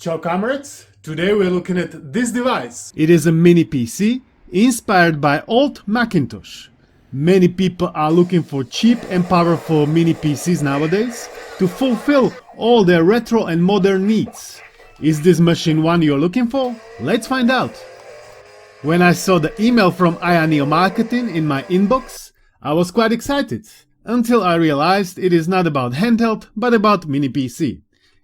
Ciao comrades, today we're looking at this device. It is a mini PC inspired by old Macintosh. Many people are looking for cheap and powerful mini PCs nowadays to fulfill all their retro and modern needs. Is this machine one you're looking for? Let's find out. When I saw the email from AYANEO Marketing in my inbox, I was quite excited, until I realized it is not about handheld but about mini PC.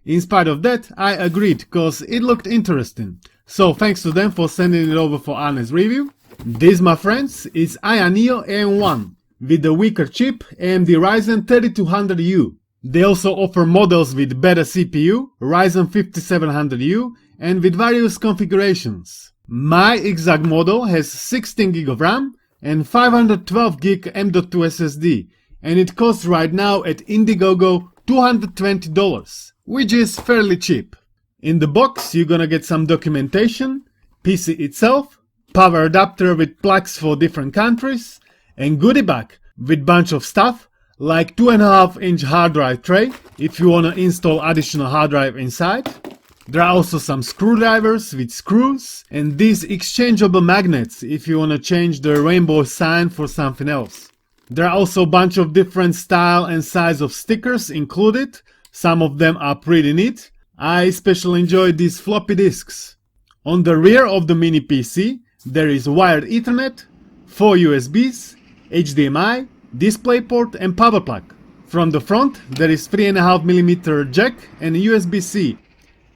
In spite of that, I agreed cause it looked interesting. So thanks to them for sending it over for honest review. This, my friends, is AYANEO AM1 with the weaker chip AMD Ryzen 3200U. They also offer models with better CPU, Ryzen 5700U, and with various configurations. My exact model has 16GB of RAM and 512GB M.2 SSD, and it costs right now at Indiegogo $220, which is fairly cheap. In the box you're gonna get some documentation, PC itself, power adapter with plugs for different countries, and goodie bag with bunch of stuff like 2.5-inch hard drive tray if you wanna install additional hard drive inside. There are also some screwdrivers with screws and these exchangeable magnets if you wanna change the rainbow sign for something else. There are also a bunch of different style and size of stickers included. Some of them are pretty neat. I especially enjoy these floppy disks. On the rear of the mini PC there is wired Ethernet, 4 USBs, HDMI, DisplayPort and power plug. From the front there is 3.5mm jack and USB-C.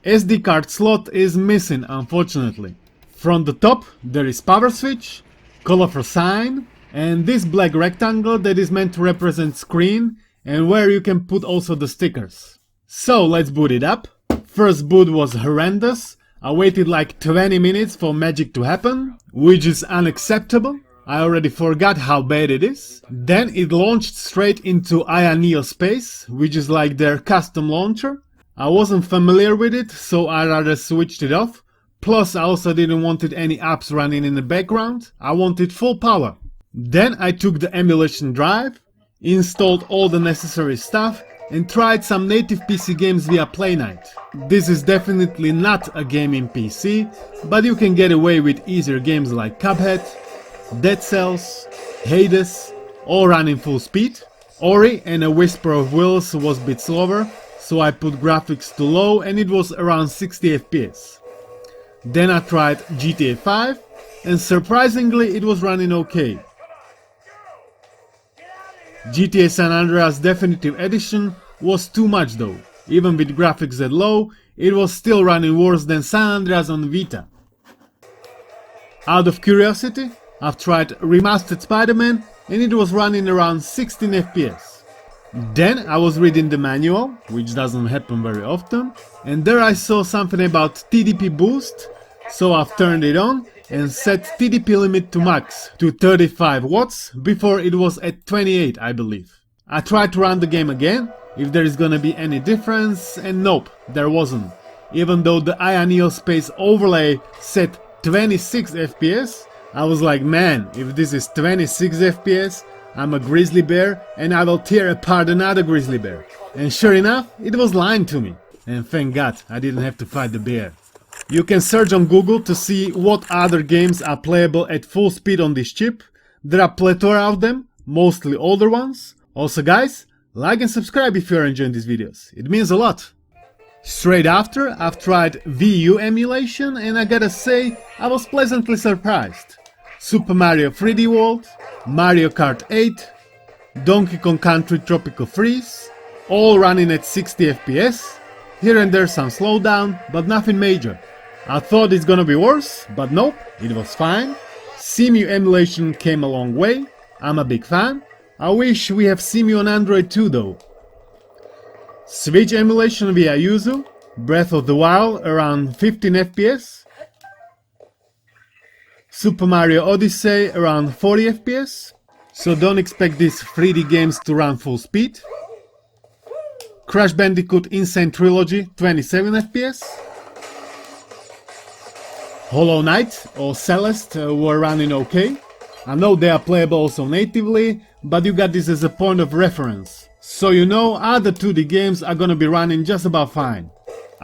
SD card slot is missing unfortunately. From the top there is power switch, colorful sign, and this black rectangle that is meant to represent screen and where you can put also the stickers. So let's boot it up. First boot was horrendous. I waited like 20 minutes for magic to happen, which is unacceptable. I already forgot how bad it is. Then it launched straight into AYANEO Space, which is like their custom launcher. I wasn't familiar with it, so I rather switched it off. Plus I also didn't want any apps running in the background. I wanted full power. Then I took the emulation drive, installed all the necessary stuff and tried some native PC games via Play Night. This is definitely not a gaming PC, but you can get away with easier games like Cuphead, Dead Cells, Hades, all running full speed. Ori and a Whisper of Wills was a bit slower, so I put graphics to low and it was around 60 FPS. Then I tried GTA 5 and surprisingly it was running okay. GTA San Andreas Definitive Edition was too much though. Even with graphics that low, it was still running worse than San Andreas on Vita. Out of curiosity, I've tried Remastered Spider-Man and it was running around 16 FPS. Then I was reading the manual, which doesn't happen very often, and there I saw something about TDP boost, so I've turned it on and set TDP limit to max to 35 watts before it was at 28 I believe. I tried to run the game again if there is gonna be any difference and nope, there wasn't. Even though the AYANEO Space overlay set 26 FPS, I was like, man, if this is 26 FPS, I'm a grizzly bear and I will tear apart another grizzly bear. And sure enough, it was lying to me. And thank God I didn't have to fight the bear. You can search on Google to see what other games are playable at full speed on this chip. There are plethora of them, mostly older ones. Also guys, like and subscribe if you are enjoying these videos, it means a lot. Straight after, I've tried Wii U emulation and I gotta say, I was pleasantly surprised. Super Mario 3D World, Mario Kart 8, Donkey Kong Country Tropical Freeze, all running at 60 FPS. Here and there some slowdown, but nothing major. I thought it's gonna be worse, but nope, it was fine. Cemu emulation came a long way, I'm a big fan. I wish we have Cemu on Android too though. Switch emulation via Yuzu, Breath of the Wild around 15 FPS. Super Mario Odyssey around 40 FPS, so don't expect these 3D games to run full speed. Crash Bandicoot Insane Trilogy 27 FPS. Hollow Knight or Celeste were running okay. I know they are playable also natively, but you got this as a point of reference. So you know other 2D games are gonna be running just about fine.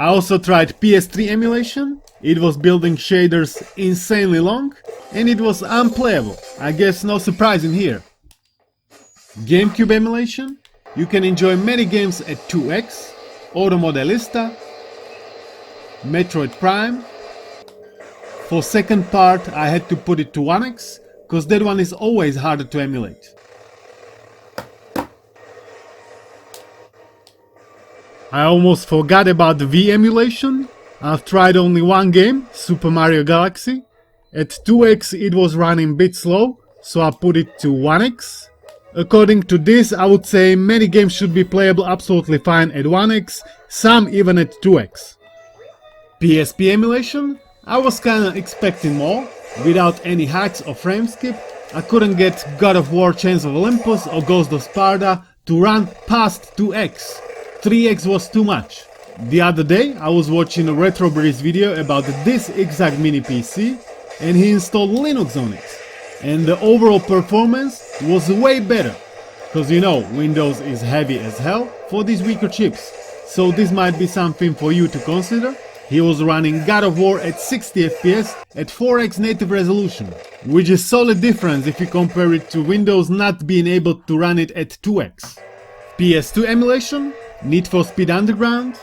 I also tried PS3 Emulation. It was building shaders insanely long and it was unplayable. I guess no surprise in here. Gamecube Emulation. You can enjoy many games at 2x. Automodelista, Metroid Prime. For second part I had to put it to 1x, cause that one is always harder to emulate. I almost forgot about the Wii emulation. I've tried only one game, Super Mario Galaxy. At 2x it was running a bit slow, so I put it to 1x. According to this, I would say many games should be playable absolutely fine at 1x, some even at 2x. PSP Emulation? I was kinda expecting more. Without any hacks or frame skip, I couldn't get God of War Chains of Olympus or Ghost of Sparta to run past 2x. 3x was too much. The other day I was watching a RetroBreeze video about this exact mini PC and he installed Linux on it. And the overall performance was way better. Cause you know, Windows is heavy as hell for these weaker chips. So this might be something for you to consider. He was running God of War at 60 FPS at 4x native resolution, which is solid difference if you compare it to Windows not being able to run it at 2x. PS2 emulation, Need for Speed Underground,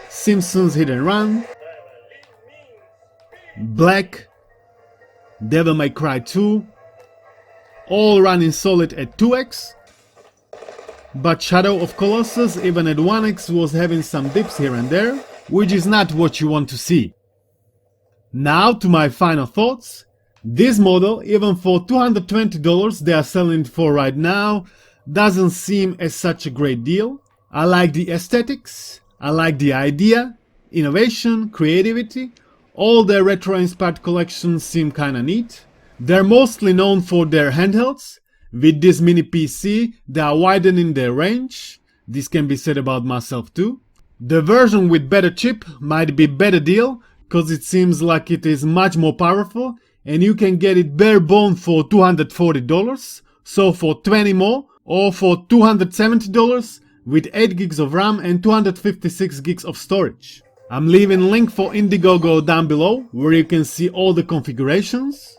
Simpsons Hit and Run, Black, Devil May Cry 2, all running solid at 2x, but Shadow of Colossus even at 1x was having some dips here and there, which is not what you want to see. Now to my final thoughts. This model, even for $220 they are selling it for right now, doesn't seem as such a great deal. I like the aesthetics, I like the idea, innovation, creativity. All their retro-inspired collections seem kinda neat. They're mostly known for their handhelds. With this mini PC, they are widening their range. This can be said about myself too. The version with better chip might be better deal, cause it seems like it is much more powerful and you can get it bare bone for $240, so for 20 more, or for $270 with 8 gigs of RAM and 256 gigs of storage. I'm leaving link for Indiegogo down below where you can see all the configurations.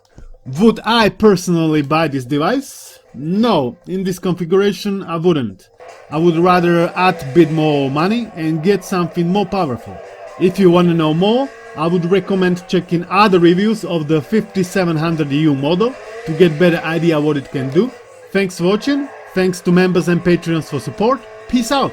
Would I personally buy this device? No, in this configuration I wouldn't. I would rather add a bit more money and get something more powerful. If you want to know more, I would recommend checking other reviews of the 5700U model to get better idea what it can do. Thanks for watching, thanks to members and Patreons for support, peace out!